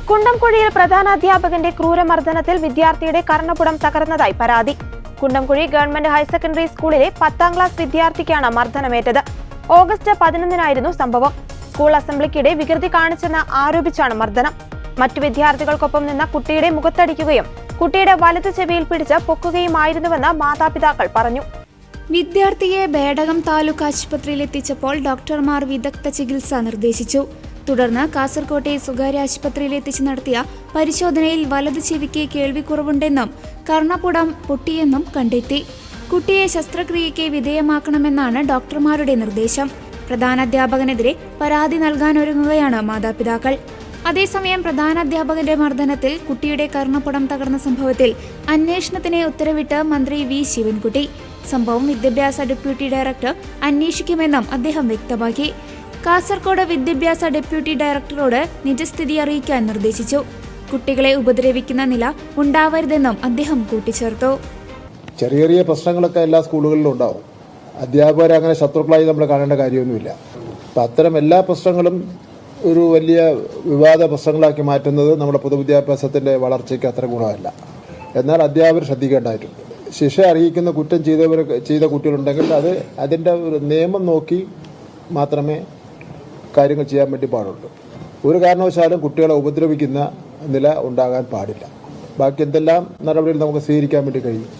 കുണ്ടംകുഴിയിൽ പ്രധാനാധ്യാപകന്റെ ക്രൂരമർദ്ദനത്തിൽ വിദ്യാർത്ഥിയുടെ കർണപുടം തകർന്നതായി പരാതി. Kundamkuzhi government higher secondary സ്കൂളിലെ 10ാം ക്ലാസ് വിദ്യാർത്ഥിക്കാണ് മർദ്ദനമേറ്റത്. ഓഗസ്റ്റ് 11-നായിരുന്നു സംഭവം. സ്കൂൾ അസംബ്ലിക്കിടെ വികൃതി കാണിച്ചെന്ന് ആരോപിച്ചാണ് മർദ്ദനം. മറ്റു വിദ്യാർത്ഥികൾക്കൊപ്പം നിന്ന കുട്ടിയുടെ മുഖത്തടിക്കുകയും കുട്ടിയുടെ വലതു ചെവിയിൽ പിടിച്ച് പൊക്കുകയുമായിരുന്നുവെന്ന് മാതാപിതാക്കൾ പറഞ്ഞു. വിദ്യാർത്ഥിയെ ബേഡകം താലൂക്ക് ആശുപത്രിയിൽ എത്തിച്ചപ്പോൾ ഡോക്ടർമാർ വിദഗ്ധ ചികിത്സ നിർദ്ദേശിച്ചു. തുടർന്ന് കാസർകോട്ടെ സ്വകാര്യ ആശുപത്രിയിൽ എത്തിച്ച് നടത്തിയ പരിശോധനയിൽ വലതു ചെവിക്ക് കേൾവിക്കുറവുണ്ടെന്നും കർണപുടം പൊട്ടിയെന്നും കണ്ടെത്തി. കുട്ടിയെ ശസ്ത്രക്രിയയ്ക്ക് വിധേയമാക്കണമെന്നാണ് ഡോക്ടർമാരുടെ നിർദ്ദേശം. പ്രധാനാധ്യാപകനെതിരെ പരാതി നൽകാനൊരുങ്ങുകയാണ് മാതാപിതാക്കൾ. അതേസമയം പ്രധാനാധ്യാപകന്റെ മർദ്ദനത്തിൽ കുട്ടിയുടെ കർണപുടം തകർന്ന സംഭവത്തിൽ അന്വേഷണത്തിന് ഉത്തരവിട്ട് മന്ത്രി വി ശിവൻകുട്ടി. സംഭവം വിദ്യാഭ്യാസ ഡെപ്യൂട്ടി ഡയറക്ടർ അന്വേഷിക്കുമെന്നും അദ്ദേഹം വ്യക്തമാക്കി. കാസർകോട് വിദ്യാഭ്യാസ ഡെപ്യൂട്ടി ഡയറക്ടറോട് നിജസ്ഥിതി അറിയിക്കാൻ നിർദ്ദേശിച്ചു. കുട്ടികളെ ഉപദ്രവിക്കുന്ന നില ഉണ്ടാവരുതെന്നും അദ്ദേഹം കൂട്ടിച്ചേർത്തു. ചെറിയ ചെറിയ പ്രശ്നങ്ങളൊക്കെ എല്ലാ സ്കൂളുകളിലും ഉണ്ടാവും. അധ്യാപകരെ അങ്ങനെ ശത്രുക്കളായി നമ്മൾ കാണേണ്ട കാര്യമൊന്നുമില്ല. അപ്പം അത്തരം എല്ലാ പ്രശ്നങ്ങളും ഒരു വലിയ വിവാദ പ്രശ്നങ്ങളാക്കി മാറ്റുന്നത് നമ്മുടെ പൊതുവിദ്യാഭ്യാസത്തിൻ്റെ വളർച്ചയ്ക്ക് അത്ര ഗുണമല്ല. എന്നാൽ അധ്യാപകർ ശ്രദ്ധിക്കേണ്ടതായിട്ടുണ്ട്. ശിക്ഷ അർഹിക്കുന്ന കുറ്റം ചെയ്ത കുട്ടികളുണ്ടെങ്കിൽ അതിൻ്റെ ഒരു നിയമം നോക്കി മാത്രമേ കാര്യങ്ങൾ ചെയ്യാൻ വേണ്ടി പാടുള്ളൂ. ഒരു കാരണവശാലും കുട്ടികളെ ഉപദ്രവിക്കുന്ന നില ഉണ്ടാകാൻ പാടില്ല. ബാക്കി എന്തെല്ലാം നടപടികൾ നമുക്ക് സ്വീകരിക്കാൻ വേണ്ടി കഴിയും.